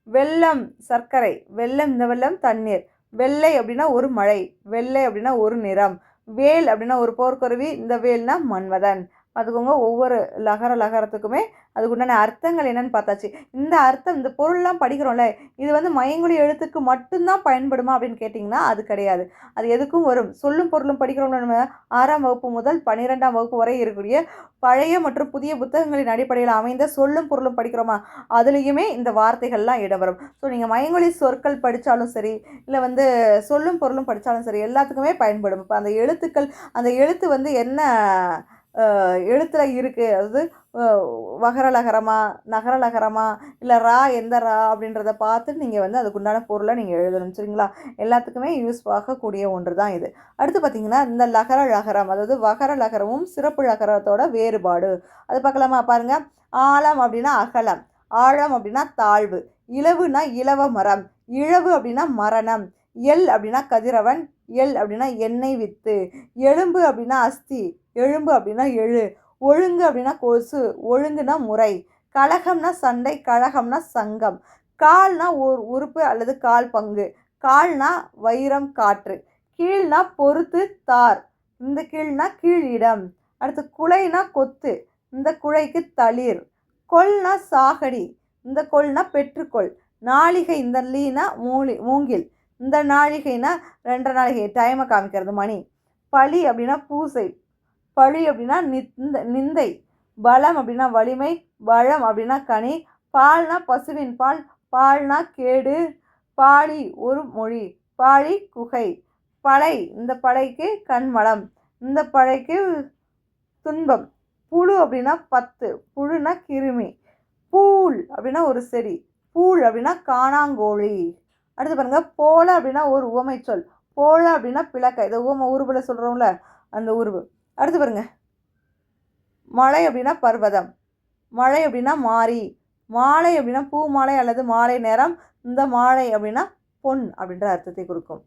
வெள்ளம் சர்க்கரை, வெள்ளம் இந்த வெள்ளம் தண்ணீர். வெள்ளை அப்படின்னா ஒரு மழை, வெள்ளை அப்படின்னா ஒரு நிறம். வேல் அப்படின்னா ஒரு போர்க்கருவி, இந்த வேல்னா மன்மதன். பார்த்துக்கோங்க, ஒவ்வொரு லகரத்துக்குமே அதுக்குண்டான அர்த்தங்கள் என்னன்னு பார்த்தாச்சு. இந்த அர்த்தம், இந்த பொருள்லாம் படிக்கிறோம்ல, இது வந்து மயங்கொலி எழுத்துக்கு மட்டும்தான் பயன்படுமா அப்படின்னு கேட்டிங்கன்னா அது கிடையாது. அது எதுக்கும் வரும். சொல்லும் பொருளும் படிக்கிறோம்ல, நம்ம 6ஆம் வகுப்பு முதல் 12ஆம் வகுப்பு வரை இருக்கக்கூடிய பழைய மற்றும் புதிய புத்தகங்களின் அடிப்படையில் அமைந்த சொல்லும் பொருளும் படிக்கிறோமா, அதுலேயுமே இந்த வார்த்தைகள்லாம் இடம்பெறும். ஸோ நீங்கள் மயங்கொலி சொற்கள் படித்தாலும் சரி, இல்லை வந்து சொல்லும் பொருளும் படித்தாலும் சரி, எல்லாத்துக்குமே பயன்படும். இப்போ அந்த எழுத்துக்கள், அந்த எழுத்து வந்து என்ன எழுத்தில் இருக்குது, அதாவது வகரலகரமா நகரலகரமா இல்லை ரா எந்த ரா அப்படின்றத பார்த்து நீங்கள் வந்து அதுக்குண்டான பொருளை நீங்கள் எழுதணும். சரிங்களா, எல்லாத்துக்குமே யூஸ் ஆகக்கூடிய ஒன்று தான் இது. அடுத்து பார்த்திங்கன்னா, இந்த லகர லகரம், அதாவது வகர லகரமும் சிறப்பு லகரத்தோட வேறுபாடு அது பார்க்கலாமா? பாருங்கள், ஆழம் அப்படின்னா அகலம், ஆழம் அப்படின்னா தாழ்வு, இலவுனா இலவ மரம், இழவு அப்படின்னா மரணம், எல் அப்படின்னா கதிரவன், எல் அப்படின்னா எண்ணெய் வித்து, எலும்பு அப்படின்னா அஸ்தி, எழும்பு அப்படின்னா எழு, ஒழுங்கு அப்படின்னா கொசு, ஒழுங்குனா முறை, கழகம்னா சண்டை, கழகம்னா சங்கம், கால்னா ஒரு உறுப்பு அல்லது கால் பங்கு, கால்னா வைரம் காற்று, கீழ்னா பொறுத்து தார், இந்த கீழ்னா கீழ் இடம். அடுத்து குலைனா கொத்து, இந்த குழைக்கு தளிர், கொல்னா சாகடி, இந்த கொல்னா பெற்றுக்கொள், நாளிகை, இந்த லீனா மூங்கில், இந்த நாழிகைனா 2 நாழிகை டைமை காமிக்கிறது மணி, பழி அப்படின்னா பூசை, பழி அப்படின்னா நிந்தை, பலம் அப்படின்னா வலிமை, பழம் அப்படின்னா கனி, பால்னா பசுவின் பால், பால்னா கேடு, பாழி ஒரு மொழி, பாழி குகை, பழை, இந்த பழைக்கு கண்மலம், இந்த பழைக்கு துன்பம், புழு அப்படின்னா 10, புழுனா கிருமி, பூல் அப்படின்னா ஒரு செடி, பூல் அப்படின்னா காணாங்கோழி. அடுத்து பாருங்கள், போல அப்படின்னா ஒரு உவமை சொல், போல அப்படின்னா பிளக்க, இதை உவமை உருவில் சொல்கிறோம்ல அந்த உருவு. அடுத்து பாருங்க, மழை அப்படின்னா பர்வதம், மழை அப்படின்னா மாறி, மாலை அப்படின்னா பூ மாலை அல்லது மாலை நேரம், இந்த மாலை அப்படின்னா பொன் அப்படின்ற அர்த்தத்தை கொடுக்கும்.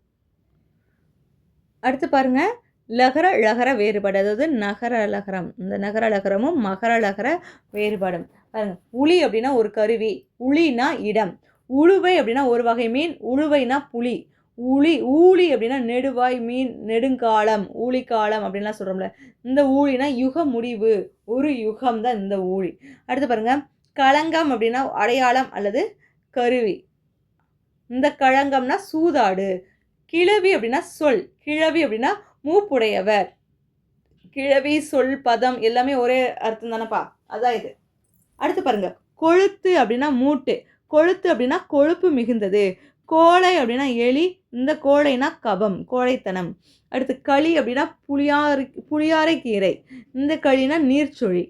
அடுத்து பாருங்க, லகர லகர வேறுபாடு, அதாவது நகர லகரம், இந்த நகர லகரமும் மகர லகர வேறுபாடும் பாருங்க. உளி அப்படின்னா ஒரு கருவி, உளினா இடம், உழுவை அப்படின்னா ஒரு வகை மீன், உழுவைனா புலி, ஊழி அப்படின்னா நெடுவாய் மீன், நெடுங்காலம், ஊழிக்காலம் அப்படின்லாம் சொல்கிறோம்ல, இந்த ஊழினா யுக முடிவு, ஒரு யுகம் தான் இந்த ஊழி. அடுத்து பாருங்க, களங்கம் அப்படின்னா அடையாளம் அல்லது கருவி, இந்த களங்கம்னா சூதாடு, கிழவி அப்படின்னா சொல், கிழவி அப்படின்னா மூப்புடையவர். கிழவி, சொல், பதம் எல்லாமே ஒரே அர்த்தம் தானப்பா, அதான் இது. அடுத்து பாருங்க, கொழுத்து அப்படின்னா மூட்டு, கொழுத்து அப்படின்னா கொழுப்பு மிகுந்தது, கோழை அப்படின்னா எலி, இந்த கோழைனா கபம், கோழைத்தனம். அடுத்து களி அப்படின்னா புளியாரை கீரை, இந்த களினா நீர்ச்சொழி.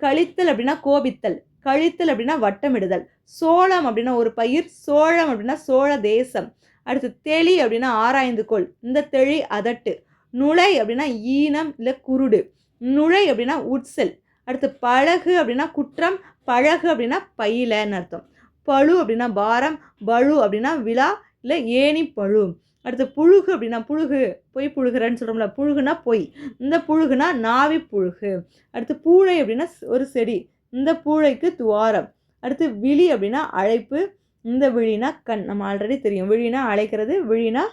கழித்தல் அப்படின்னா கோபித்தல், கழித்தல் அப்படின்னா வட்டமிடுதல். சோளம் அப்படின்னா ஒரு பயிர், சோழம் அப்படின்னா சோழ தேசம். அடுத்து தெளி அப்படின்னா ஆராய்ந்து கொள், இந்த தெளி அதட்டு. நுழை அப்படின்னா ஈனம் இல்லை குருடு, நுழை அப்படின்னா உட்செல். அடுத்து பழகு அப்படின்னா குற்றம், பழகு அப்படின்னா பையிலன்னு அர்த்தம். பழு அப்படின்னா பாரம், பழு அப்படின்னா விழா இல்லை ஏணி பழு. அடுத்து புழுகு அப்படின்னா புழுகு, பொய் புழுகிறன்னு சொல்கிறோம்ல, புழுகுனா பொய், இந்த புழுகுனா நாவி புழுகு. அடுத்து பூழை அப்படின்னா ஒரு செடி, இந்த பூழைக்கு துவாரம். அடுத்து விழி அப்படின்னா அழைப்பு, இந்த விழினா கண், நம்ம ஆல்ரெடி தெரியும், விழினா அழைக்கிறது, விழினா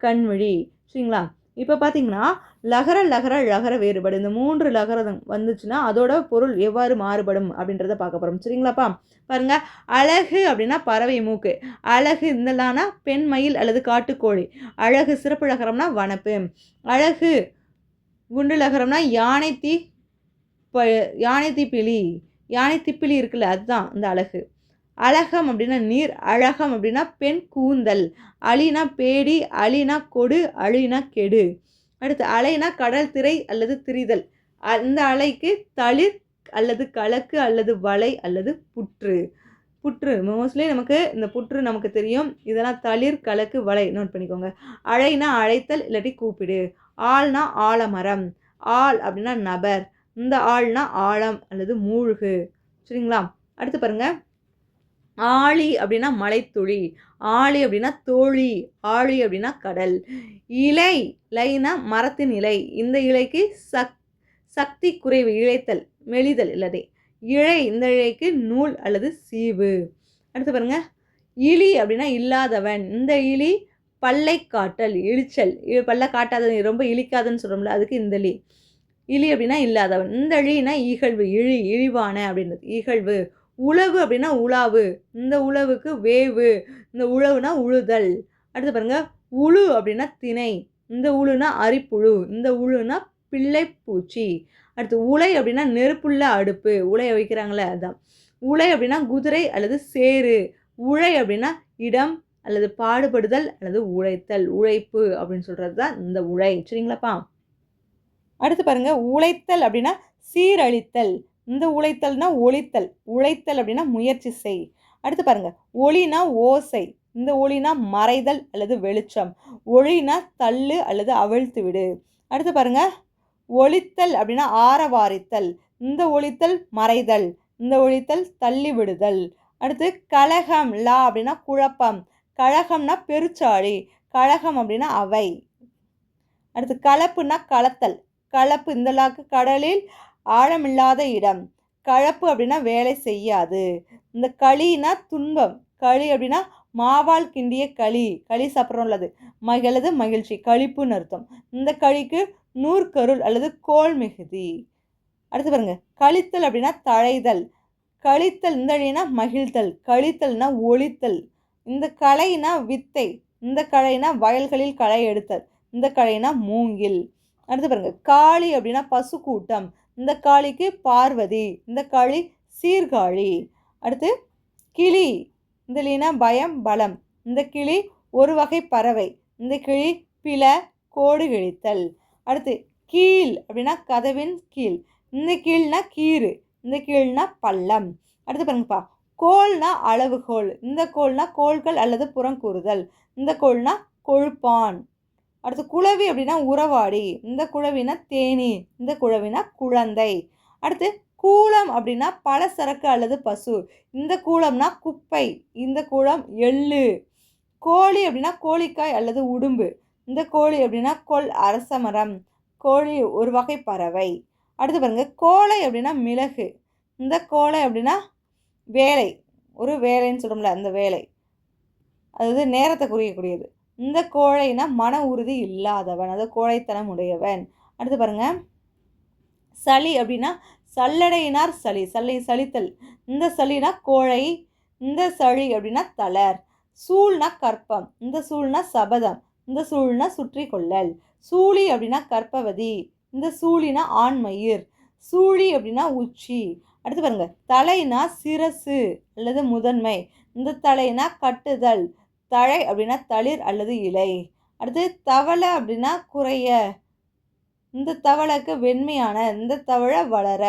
கண் விழி. சரிங்களா? இப்போ பார்த்தீங்கன்னா லகர லகர லகர வேறுபாடு, இந்த 3 லகரம் வந்துச்சுன்னா அதோட பொருள் எவ்வாறு மாறுபடும் அப்படின்றத பார்க்க போகிறோம். சரிங்களாப்பா? பாருங்க, அழகு அப்படின்னா பறவை மூக்கு, அழகு இந்தலானா பெண் மயில் அல்லது காட்டுக்கோழி, அழகு சிறப்பு லகரம்னா வனப்பு, அழகு குண்டு லகரம்னா யானை தீப்பிலி, யானை திப்பிலி இருக்குல்ல, அதுதான் இந்த அழகு. அழகம் அப்படின்னா நீர், அழகம் அப்படின்னா பெண் கூந்தல், அழினா பேடி, அழினா கொடு, அழினா கெடு. அடுத்து அலைனா கடல் திரை அல்லது திரிதல், அந்த அலைக்கு தளிர் அல்லது கலக்கு அல்லது வலை அல்லது புற்று. புற்று மோஸ்ட்லி நமக்கு இந்த புற்று நமக்கு தெரியும், இதெல்லாம் தளிர் கலக்கு வலை நோட் பண்ணிக்கோங்க. அழைனா அழைத்தல் இல்லாட்டி கூப்பிடு. ஆள்னா ஆலமரம், ஆள் அப்படின்னா நபர், இந்த ஆள்னா ஆழம் அல்லது மூழ்கு. சரிங்களா? அடுத்து பாருங்க, ஆழி அப்படின்னா மலைத்துளி, ஆழி அப்படின்னா தோழி, ஆழி அப்படின்னா கடல். இலை, லைனா மரத்தின் இலை, இந்த இலைக்கு சக்தி குறைவு, இழைத்தல் மெலிதல் இல்லாதே. இழை, இந்த இழைக்கு நூல் அல்லது சீவு. அடுத்து பாருங்க, இலி அப்படின்னா இல்லாதவன், இந்த இலி பல்லை காட்டல், இழிச்சல், பல்ல காட்டாத ரொம்ப இழிக்காதன்னு சொல்கிறோம்ல, அதுக்கு இந்த இலி அப்படின்னா இல்லாதவன். இந்த இழினா இகழ்வு, இழிவான அப்படின்றது இகழ்வு. உழவு அப்படின்னா உலாவு, இந்த உழவுக்கு வேவு, இந்த உழவுனா உழுதல். அடுத்து பாருங்க, உழு அப்படின்னா திணை, இந்த உழுனா அரிப்புழு, இந்த உழுனா பிள்ளைப்பூச்சி. அடுத்து உலை அப்படின்னா நெருப்புள்ள அடுப்பு, உலைய வைக்கிறாங்களே அதுதான். உலை அப்படின்னா குதிரை அல்லது சேரு, உழை அப்படின்னா இடம் அல்லது பாடுபடுதல் அல்லது உழைத்தல், உழைப்பு அப்படின்னு சொல்கிறது தான் இந்த உழை. சரிங்களாப்பா? அடுத்து பாருங்க, உழைத்தல் அப்படின்னா சீரழித்தல், இந்த உழைத்தல்னா ஒழித்தல், உழைத்தல் அப்படின்னா முயற்சி செய். அடுத்து பாருங்க, ஒளினா ஓசை, இந்த ஒளினா மறைதல் அல்லது வெளிச்சம், ஒளினா தள்ளு அல்லது அவிழ்த்து விடு. அடுத்து பாருங்க, ஒழித்தல் அப்படின்னா ஆரவாரித்தல், இந்த ஒழித்தல் மறைதல், இந்த ஒழித்தல் தள்ளி விடுதல். அடுத்து கலகம், லா அப்படின்னா குழப்பம், கழகம்னா பெருச்சாளி, கழகம் அப்படின்னா அவை. அடுத்து கலப்புனா கலத்தல், கலப்பு இந்த லாக்கு கடலில் ஆழமில்லாத இடம், கலப்பு அப்படின்னா வேலை செய்யாது. இந்த களினா துன்பம், களி அப்படின்னா மாவால் கிண்டிய களி, களி சாப்பிட்றோம்ல அது, அல்லது மகிழ்ச்சி, களிப்புன்னு அர்த்தம். இந்த களிக்கு நூற்கருள் அல்லது கோள் மிகுதி. அடுத்து பாருங்க, கழித்தல் அப்படின்னா தழைதல், கழித்தல் இந்த அழினா மகிழ்த்தல், கழித்தல்னா ஒழித்தல். இந்த களைனா வித்தை, இந்த களைனா வயல்களில் களை எடுத்தல், இந்த களைனா மூங்கில். அடுத்து பாருங்க, காளி அப்படின்னா பசு கூட்டம், இந்த காளிக்கு பார்வதி, இந்த காளி சீர்காழி. அடுத்து கிளி, இந்த லீனா பயம் பலம், இந்த கிளி ஒரு வகை பறவை, இந்த கிளி பில கோடு கிழித்தல். அடுத்து கீழ் அப்படின்னா கதவின் கீழ், இந்த கீழ்னா கீறு, இந்த கீழ்னா பள்ளம். அடுத்து பாருங்கப்பா, கோல்னா அளவுகோல், இந்த கோல்னா கோள்கள் அல்லது புறங்கூறுதல், இந்த கோல்னா கொழுப்பான். அடுத்து குளவி அப்படின்னா உறவாடி, இந்த குளவினா தேனி, இந்த குளவினா குழந்தை. அடுத்து கூளம் அப்படின்னா பலசரக்கு அல்லது பசு, இந்த கூளம்னா குப்பை, இந்த கூளம் எள்ளு. கோழி அப்படின்னா கோழிக்காய் அல்லது உடும்பு, இந்த கோழி அப்படின்னா கொல் அரசமரம், கோழி ஒரு வகை பறவை. அடுத்து பாருங்க, கோழை அப்படின்னா மிளகு, இந்த கோழை அப்படின்னா வேலை, ஒரு வேலைன்னு சொல்கிறோம்ல அந்த வேலை, அதாவது நேரத்தை குறிக்கக்கூடியது. இந்த கோழைனா மன உறுதி இல்லாதவன், அதாவது கோழைத்தனம் உடையவன். அடுத்து பாருங்க, சளி அப்படின்னா சல்லடையினார் சளி, சளித்தல், இந்த சளினா கோழை, இந்த சளி அப்படின்னா தளர். சூழ்னா கற்பம், இந்த சூழ்னா சபதம், இந்த சூழ்னா சுற்றி கொள்ளல். சூழி அப்படின்னா கற்பவதி. இந்த சூழினா ஆண்மயிர். சூழி அப்படின்னா உச்சி. அடுத்து பாருங்க, தலைனா சிரசு அல்லது முதன்மை. இந்த தலைனா கட்டுதல். தழை அப்படின்னா தளிர் அல்லது இலை. அடுத்து தவளை அப்படின்னா குறைய. இந்த தவளைக்கு வெண்மையான. இந்த தவளை வளர.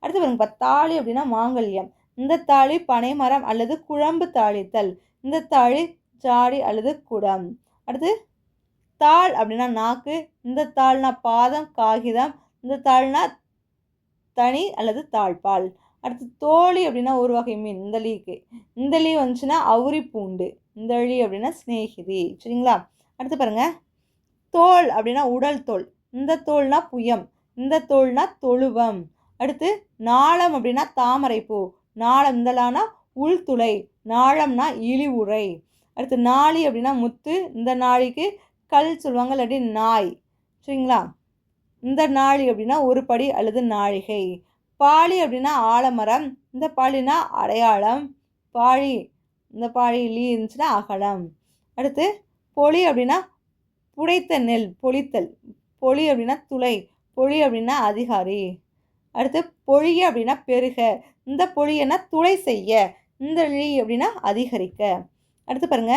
அடுத்து பாருங்க, தாலி அப்படின்னா மாங்கல்யம். இந்த தாலி பனைமரம் அல்லது குழம்பு தாளித்தல். இந்த தாலி ஜாடி அல்லது குடம். அடுத்து தாள் அப்படின்னா நாக்கு. இந்த தாள்னா பாதம் காகிதம். இந்த தாள்னா தனி அல்லது தாழ்பால். அடுத்து தோழி அப்படின்னா ஒரு வகை மீன். இந்த லீக்கு இந்த லீ வந்துச்சுன்னா அவுரி பூண்டு. இந்த லீ அப்படின்னா சிநேகிதி. சரிங்களா? அடுத்து பாருங்க, தோல் அப்படின்னா உடல் தோல். இந்த தோல்னா புயம். இந்த தோல்னா தொழுவம். அடுத்து நாளம் அப்படின்னா தாமரைப்பூ. நாளம் இந்தலானா உள்துளை. நாளம்னா இழிவுரை. அடுத்து நாளி அப்படின்னா முத்து. இந்த நாளிக்கு கல் சொல்லுவாங்க, இல்லாட்டி நாய். சரிங்களா? இந்த நாளி அப்படின்னா ஒரு படி அல்லது நாழிகை. பாளி அப்படின்னா ஆலமரம். இந்த பாளினா அடையாளம். பாழி இந்த பாழிலி இருந்துச்சுன்னா அகலம். அடுத்து பொலி அப்படின்னா புடைத்த நெல் பொலித்தல். பொலி அப்படின்னா துளை. பொலி அப்படின்னா அதிகாரி. அடுத்து பொழிய அப்படின்னா பெருக. இந்த பொழியன்னா துளை செய்ய. இந்த லி அப்படின்னா அதிகரிக்க. அடுத்து பாருங்க,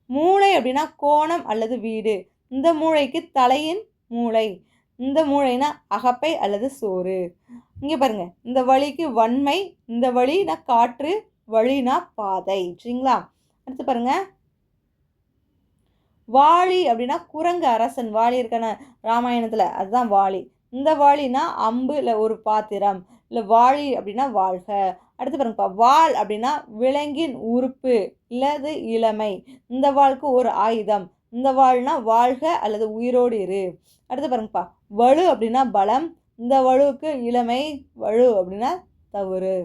மூளை அப்படின்னா கோணம் அல்லது வீடு. இந்த மூளைக்கு தலையின் மூளை. இந்த மூளைனா அகப்பை அல்லது சோறு. இங்கே பாருங்க, இந்த வழிக்கு வன்மை. இந்த வழினா காற்று. வழினா பாதை. சரிங்களா? அடுத்து பாருங்க, வாளி அப்படின்னா குரங்கு அரசன். வாளி இருக்கான ராமாயணத்தில், அதுதான் வாளி. இந்த வாளினா அம்பு இல்லை ஒரு பாத்திரம். இல்லை வாளி அப்படின்னா வாழ்க. அடுத்து பாருங்கப்பா, வாள் அப்படின்னா விலங்கின் உறுப்பு இல்லது இளமை. இந்த வாளுக்கு ஒரு ஆயுதம். இந்த வாள்னா வாழ்க அல்லது உயிரோடு இரு. அடுத்து பாருங்கப்பா, வலு அப்படின்னா பலம். இந்த வலுவுக்கு இளமை. வலு அப்படின்னா தவறு.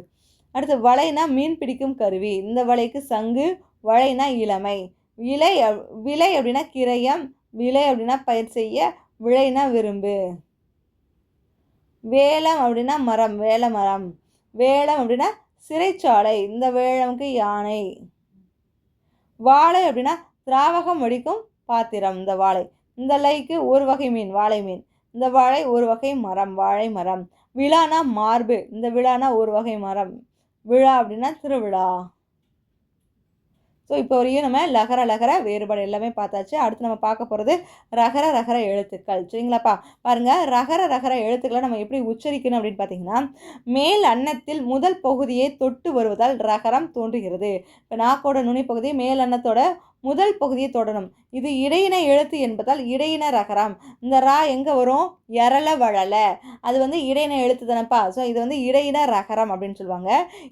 அடுத்து வலைனா மீன் பிடிக்கும் கருவி. இந்த வலைக்கு சங்கு. வலைனா இளமை. விலை அப்படின்னா கிரயம். விலை அப்படின்னா பயிர் செய்ய. விளைனா விரும்பு. வேலம் அப்படின்னா மரம். வேல மரம். வேலம் அப்படின்னா சிறைச்சாலை. இந்த வேளமுக்கு யானை. வாழை அப்படின்னா திராவகம் வடிக்கும் பாத்திரம். இந்த வாழை. இந்த லைக்கு ஒரு வகை மீன், வாழை மீன். இந்த வாழை ஒரு வகை மரம், வாழை மரம். விழானா மார்பு. இந்த விழானா ஒரு வகை மரம். விழா அப்படின்னா திருவிழா. ஸோ இப்போ வரையும் நம்ம லகர லகர வேறுபாடு எல்லாமே பார்த்தாச்சு. அடுத்து நம்ம பார்க்க போகிறது ரகர ரகர எழுத்துக்கள். சரிங்களாப்பா? பாருங்கள், ரகர ரகர எழுத்துக்களை நம்ம எப்படி உச்சரிக்கணும் அப்படின்னு பார்த்தீங்கன்னா, மேல் அன்னத்தில் முதல் பகுதியை தொட்டு வருவதால் ரகரம் தோன்றுகிறது. இப்போ நாக்கோட நுனிப்பகுதி மேல் அன்னத்தோட முதல் பகுதியை தொடரும். இது இடையின எழுத்து என்பதால் இடையின ரகரம். இந்த ரா எங்கே வரும்? எரல வழல. அது வந்து இடையின எழுத்து தானேப்பா. ஸோ இது வந்து இடையின ரகரம் அப்படின்னு சொல்லுவாங்க.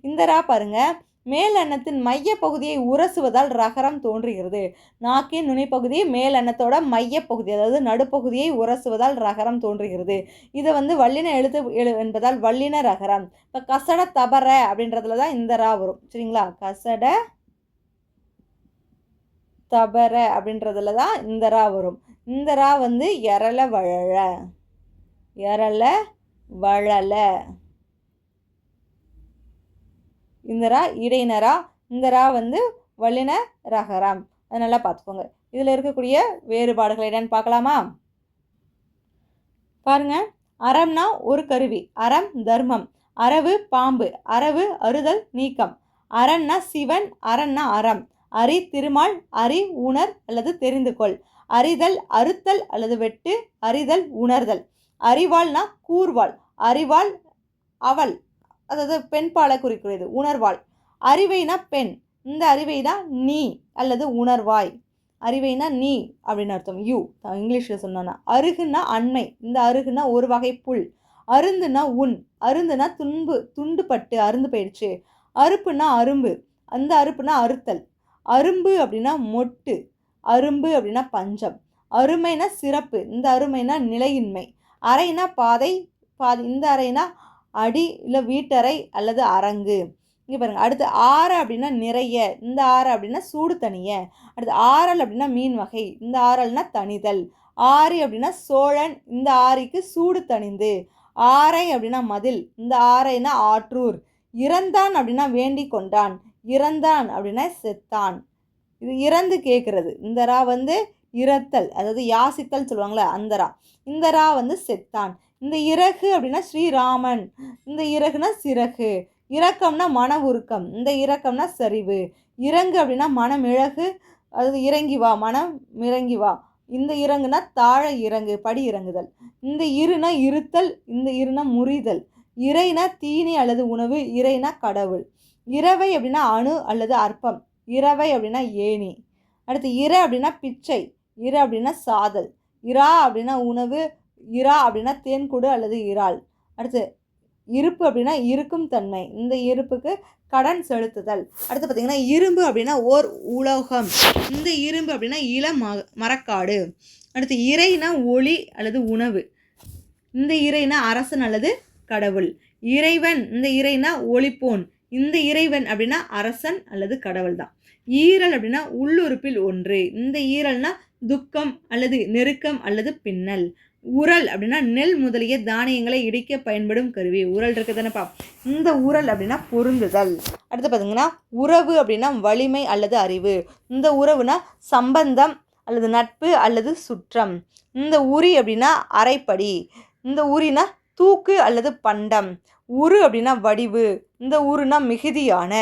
இந்த ரா பாருங்கள், மேல் அன்னத்தின் மைய பகுதியை உரசுவதால் ரகரம் தோன்றுகிறது. நாக்கின் நுனிப்பகுதி மேல் அன்னத்தோட மையப்பகுதி, அதாவது நடுப்பகுதியை உரசுவதால் ரகரம் தோன்றுகிறது. இதை வந்து வல்லின எழுத்து என்பதால் வல்லின ரகரம். இப்போ கசட தபர அப்படின்றதுல தான் இந்த ரா வரும். சரிங்களா? கசட தபர அப்படின்றதுல தான் இந்த ரா வரும். இந்த ரா வந்து எரல வழல. எரல வழல. இந்த ரா இடையினரா. இந்த ரா வந்து வல்லின ரகரம். அதை நல்லா பார்த்துக்கோங்க. இதில் இருக்கக்கூடிய வேறுபாடுகள் என்னன்னு பார்க்கலாமா? பாருங்க, அறம்னா ஒரு கருவி. அறம் தர்மம். அரவு பாம்பு. அரவு அறுதல் நீக்கம். அரண்னா சிவன். அரண்னா அறம். அறி திருமால். அறி உணர் அல்லது தெரிந்து கொள். அறிதல் அறுத்தல் அல்லது வெட்டு. அறிதல் உணர்தல். அறிவாள்னா கூர்வாள். அறிவாள் அவள், அதாவது பெண் பாலை குறிக்கிறது. உணர்வாள். அறிவைனா பெண். இந்த அறிவைனா நீ அல்லது உணர்வாய். அறிவைனா நீ அப்படின்னு அர்த்தம். யூ இங்கிலீஷில் சொன்னா. அருகுன்னா அண்மை. இந்த அருகுனா ஒரு வகை புல். அருந்துனா உன். அருந்துனா துண்டுபட்டு அருந்து போயிடுச்சு. அறுப்புனா அரும்பு. அந்த அறுப்புனா அறுத்தல். அரும்பு அப்படின்னா மொட்டு. அரும்பு அப்படின்னா பஞ்சம். அருமைனா சிறப்பு. இந்த அருமைனா நிலையின்மை. அறைனா பாதை. இந்த அறைனா அடி இல்லை வீட்டறை அல்லது அரங்கு. இங்கே பாருங்கள். அடுத்து ஆற அப்படின்னா நிறைய. இந்த ஆற அப்படின்னா சூடு தனிய. அடுத்து ஆறல் அப்படின்னா மீன் வகை. இந்த ஆறல்னா தனிதல். ஆரி அப்படின்னா சோழன். இந்த ஆரிக்கு சூடு தணிந்து. ஆரை அப்படின்னா மதில். இந்த ஆரைனா ஆற்றூர். இறந்தான் அப்படின்னா வேண்டி கொண்டான். இறந்தான் அப்படின்னா செத்தான். இது இறந்து கேட்குறது. இந்த ரா வந்து இரத்தல், அதாவது யாசித்தல் சொல்லுவாங்களே அந்த ரா. இந்த ரா வந்து செத்தான். இந்த இறகு அப்படின்னா ஸ்ரீராமன். இந்த இறகுனா சிறகு. இரக்கம்னா மன உருக்கம். இந்த இரக்கம்னா சரிவு. இறங்கு அப்படின்னா மனமிழகு, அதாவது இறங்கி வா, மனம் இறங்கி வா. இந்த இறங்குனா தாழ இறங்கு, படி இறங்குதல். இந்த இருனா இருத்தல், இந்த இருனா முறிதல். இறைனா தீனி அல்லது உணவு, இறைனா கடவுள். இரவை அப்படின்னா அணு அல்லது அற்பம், இரவை அப்படின்னா ஏணி. அடுத்து இர அப்படின்னா பிச்சை, இர அப்படின்னா சாதல். இரா அப்படின்னா உணவு, இரா அப்படின்னா தேன்கூடு அல்லது இறால். அடுத்து இருப்பு அப்படின்னா இருக்கும் தன்மை, இந்த இருப்புக்கு கடன் செலுத்துதல். அடுத்து பார்த்தீங்கன்னா இரும்பு அப்படின்னா ஓர் உலோகம், இந்த இரும்பு அப்படின்னா இளம் மரக்காடு. அடுத்து இறைனா ஒளி அல்லது உணவு, இந்த இறைனா அரசன் அல்லது கடவுள். இறைவன், இந்த இறைனா ஒளிப்போன், இந்த இறைவன் அப்படின்னா அரசன் அல்லது கடவுள் தான். ஈரல் அப்படின்னா உள்ளுறுப்பில் ஒன்று, இந்த ஈரல்னா துக்கம் அல்லது நெருக்கம் அல்லது பின்னல். உரல் அப்படின்னா நெல் முதலிய தானியங்களை இடிக்க பயன்படும் கருவி. உரல் இருக்கு தானேப்பா, இந்த உரல் அப்படின்னா பொருந்துதல். அடுத்து பார்த்தீங்கன்னா உறவு அப்படின்னா வலிமை அல்லது அறிவு, இந்த உறவுனா சம்பந்தம் அல்லது நட்பு அல்லது சுற்றம். இந்த உரி அப்படின்னா அரைப்படி, இந்த உரினா தூக்கு அல்லது பண்டம். உரு அப்படின்னா வடிவு, இந்த உருனா மிகுதியான.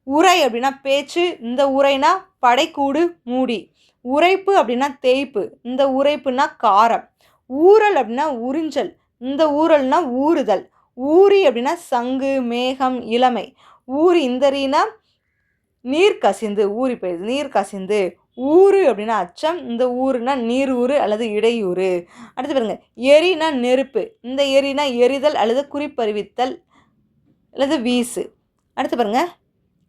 உரை அப்படின்னா பேச்சு, இந்த உரைனா படைக்கூடு மூடி. உரைப்பு அப்படின்னா தேய்ப்பு, இந்த உரைப்புனா காரம். ஊறல் அப்படின்னா உறிஞ்சல், இந்த ஊறல்னா ஊறுதல். ஊறி அப்படின்னா சங்கு, மேகம், இளமை. ஊறி, இந்த ரீனா நீர் கசிந்து, ஊறி போயிடுது, நீர் கசிந்து. ஊறு அப்படின்னா அச்சம், இந்த ஊருனா நீர் ஊறு அல்லது இடையூறு. அடுத்து பாருங்க எரினா நெருப்பு, இந்த எரினா எரிதல் அல்லது குறிப்பறிவித்தல் அல்லது வீசு. அடுத்து பாருங்க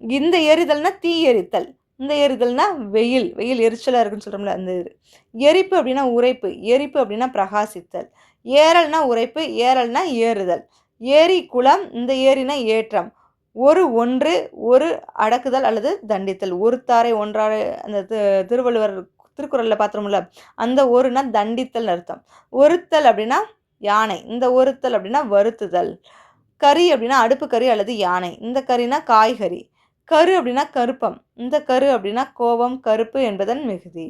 இந்த எரிதல்னா தீ எரித்தல், இந்த எரிதல்னா வெயில், வெயில் எரிச்சலாக இருக்குன்னு சொல்கிறோம்ல அந்த இது. எரிப்பு அப்படின்னா உரைப்பு, எரிப்பு அப்படின்னா பிரகாசித்தல். ஏறல்னா உரைப்பு, ஏறல்னா ஏறுதல். ஏரி குளம், இந்த ஏரினா ஏற்றம். ஒன்று ஒரு அடக்குதல் அல்லது தண்டித்தல். ஒருத்தாரை ஒன்றாரை, அந்த திருவள்ளுவர் திருக்குறளில் பார்த்தோம்ல அந்த ஒருனா தண்டித்தல் அர்த்தம். ஒருத்தல் அப்படின்னா யானை, இந்த ஒருத்தல் அப்படின்னா வருத்துதல். கறி அப்படின்னா அடுப்பு கறி அல்லது யானை, இந்த கறினா காய்கறி. கரு அப்படின்னா கருப்பம், இந்த கரு அப்படின்னா கோபம், கருப்பு என்பதன் மிகுதி.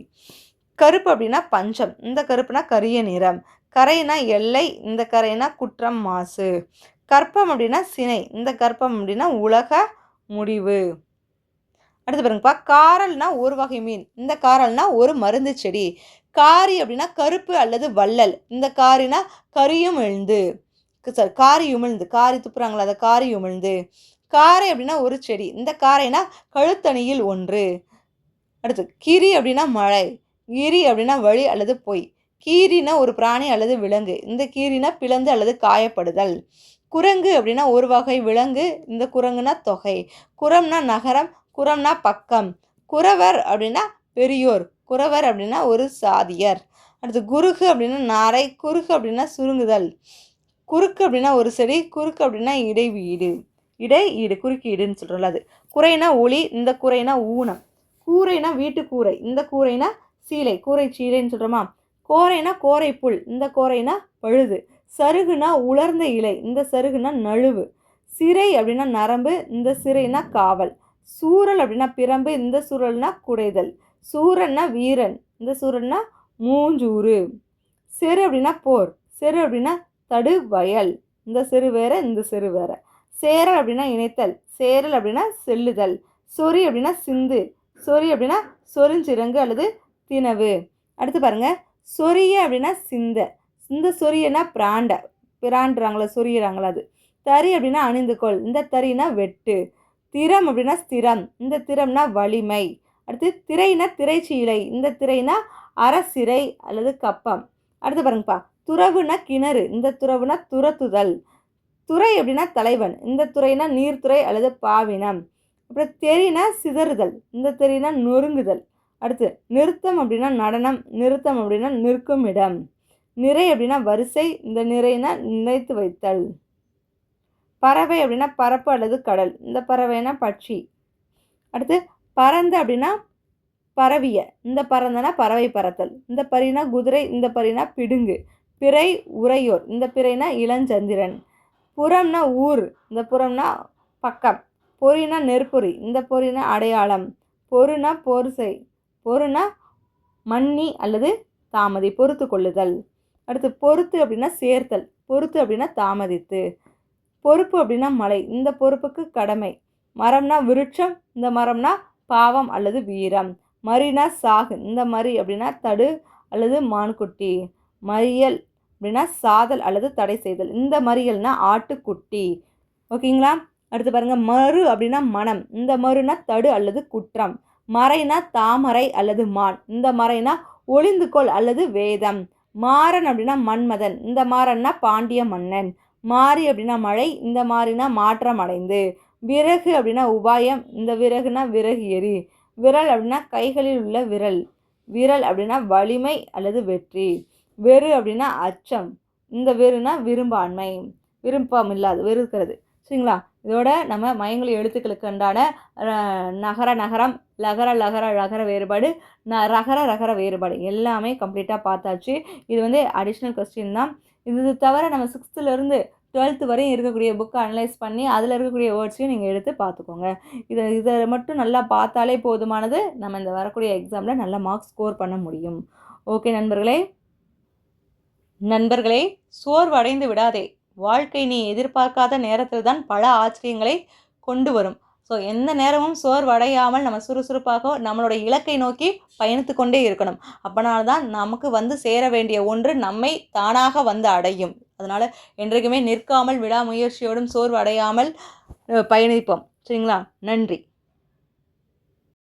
கருப்பு அப்படின்னா பஞ்சம், இந்த கருப்புனா கரிய நிறம். கரைனா எல்லை, இந்த கரைனா குற்றம், மாசு. கற்பம் அப்படின்னா சினை, இந்த கற்பம் அப்படின்னா உலக முடிவு. அடுத்து பாருங்கப்பா காரல்னா ஒரு வகை மீன், இந்த காரல்னா ஒரு மருந்து செடி. காரி அப்படின்னா கருப்பு அல்லது வள்ளல், இந்த காரினா கரியும் எழுந்து, சாரி காரி உமிழ்ந்து, காரி துப்புறாங்களா அதை காரி உமிழ்ந்து. காரை அப்படின்னா ஒரு செடி, இந்த காரைனா கழுத்தணியில் ஒன்று. அடுத்து கிரி அப்படின்னா மழை, கிரி அப்படின்னா வழி அல்லது பொய். கீரினா ஒரு பிராணி அல்லது விலங்கு, இந்த கீரினா பிளந்து அல்லது காயப்படுதல். குரங்கு அப்படின்னா ஒரு வகை விலங்கு, இந்த குரங்குனா தொகை. குரம்னா நகரம், குரம்னா பக்கம். குறவர் அப்படின்னா பெரியோர், குறவர் அப்படின்னா ஒரு சாதியர். அடுத்து குறுகு அப்படின்னா நாரை, குறுகு அப்படின்னா சுருங்குதல். குறுக்கு அப்படின்னா ஒரு செடி, குறுக்கு அப்படின்னா இடைவீடு, இடை ஈடு, குறுக்கீடுன்னு சொல்கிறோம்ல அது. குறைனா ஒளி, இந்த குறைனா ஊனம். கூரைனா வீட்டு கூரை, இந்த கூரைனா சீலை, கூரை சீலைன்னு சொல்கிறோமா. கோரைனா கோரை புல், இந்த கோரைனா பழுது. சருகுனா உலர்ந்த இலை, இந்த சருகுனா நழுவு. சிறை அப்படின்னா நரம்பு, இந்த சிறைனா காவல். சூரல் அப்படின்னா பிரம்பு, இந்த சூரல்னா குடைதல். சூரன்னா வீரன், இந்த சூரன்னா மூஞ்சூறு. செரு அப்படின்னா போர், செரு அப்படின்னா தடு வயல், இந்த செரு வேற, இந்த செரு வேற. சேரல் அப்படின்னா இணைத்தல், சேரல் அப்படின்னா செல்லுதல். சொறி அப்படின்னா சிந்து, சொறி அப்படின்னா சொரிஞ்சிறங்கு அல்லது தினவு. அடுத்து பாருங்க சொரிய அப்படின்னா சிந்த, இந்த சொரியனா பிராண்ட, பிராண்டுறாங்களா சொரியிறாங்களா அது. தறி அப்படின்னா அணிந்துகொள், இந்த தறினா வெட்டு. திறம் அப்படின்னா ஸ்திரம், இந்த திறம்னா வலிமை. அடுத்து திரைனா திரைச்சீலை, இந்த திரைனா அரசிறை அல்லது கப்பம். அடுத்து பாருங்கப்பா துறவுனா கிணறு, இந்த துறவுனா துரத்துதல். துறை அப்படின்னா தலைவன், இந்த துறைனா நீர்த்துறை அல்லது பாவினம். அப்புறம் தெரினா சிதறுதல், இந்த தெரினா நொறுங்குதல். அடுத்து நிறுத்தம் அப்படின்னா நடனம், நிறுத்தம் அப்படின்னா நிற்கும் இடம். நிறை அப்படின்னா வரிசை, இந்த நிறைனா நினைத்து வைத்தல். பறவை அப்படின்னா பரப்பு அல்லது கடல், இந்த பறவைனா பட்சி. அடுத்து பறந்த அப்படின்னா பரவிய, இந்த பறந்தனா பறவை பறத்தல். இந்த பரினா குதிரை, இந்த பரினா பிடுங்கு. பிறை உரையோர், இந்த பிறைனா இளஞ்சந்திரன். புறம்னா ஊர், இந்த புறம்னா பக்கம். பொறினா நெற்பொறி, இந்த பொறினா அடையாளம். பொருனா பொருசை, பொருனா மன்னி அல்லது தாமதி, பொறுத்து கொள்ளுதல். அடுத்து பொறுத்து அப்படின்னா சேர்த்தல், பொறுத்து அப்படின்னா தாமதித்து. பொறுப்பு அப்படின்னா மலை, இந்த பொறுப்புக்கு கடமை. மரம்னா விருட்சம், இந்த மரம்னா பாவம் அல்லது வீரம். மறினா சாகு, இந்த மறி அப்படின்னா தடு அல்லது மான்குட்டி. மறியல் அப்படின்னா சாதல் அல்லது தடை செய்தல், இந்த மறியல்னா ஆட்டுக்குட்டி. ஓகேங்களா? அடுத்து பாருங்க, மறு அப்படின்னா மனம், இந்த மறுனா தடு அல்லது குற்றம். மறைனா தாமரை அல்லது மான், இந்த மறைனா ஒளிந்துகொள் அல்லது வேதம். மாறன் அப்படின்னா மன்மதன், இந்த மாறன்னா பாண்டிய மன்னன். மாறி அப்படின்னா மழை, இந்த மாறினா மாற்றம் அடைந்து. விறகு அப்படின்னா உபாயம், இந்த விறகுனா விறகு எரி. விரல் அப்படின்னா கைகளில் உள்ள விரல். விரல் அப்படின்னா வலிமை அல்லது வெற்றி. வெறு அப்படின்னா அச்சம், இந்த வெறுனா விரும்பாண்மை, விருப்பம் இல்லாது, வெறுக்கிறது. சரிங்களா? இதோட நம்ம மயங்கொலி எழுத்துக்களுக்கு உண்டான நகர நகரம், லகர லகர லகர வேறுபாடு, ரகர ரகர வேறுபாடு எல்லாமே கம்ப்ளீட்டாக பார்த்தாச்சு. இது வந்து அடிஷ்னல் கொஸ்டின் தான். இது தவிர நம்ம 6th to 12th வரையும் இருக்கக்கூடிய புக்கை அனலைஸ் பண்ணி அதில் இருக்கக்கூடிய வேர்ட்ஸையும் நீங்கள் எடுத்து பார்த்துக்கோங்க. இதை மட்டும் நல்லா பார்த்தாலே போதுமானது, நம்ம இந்த வரக்கூடிய எக்ஸாமில் நல்ல மார்க்ஸ் ஸ்கோர் பண்ண முடியும். ஓகே நண்பர்களே, சோர்வடைந்து விடாதே. வாழ்க்கை நீ எதிர்பார்க்காத நேரத்தில் தான் பல ஆச்சரியங்களை கொண்டு வரும். ஸோ எந்த நேரமும் சோர்வடையாமல் நம்ம சுறுசுறுப்பாக நம்மளோட இலக்கை நோக்கி பயணித்து கொண்டே இருக்கணும். அப்போனால தான் நமக்கு வந்து சேர வேண்டிய ஒன்று நம்மை தானாக வந்து அடையும். அதனால் என்றைக்குமே நிற்காமல் விடாமுயற்சியோடும் சோர்வு அடையாமல் பயணிப்போம். சரிங்களா? நன்றி.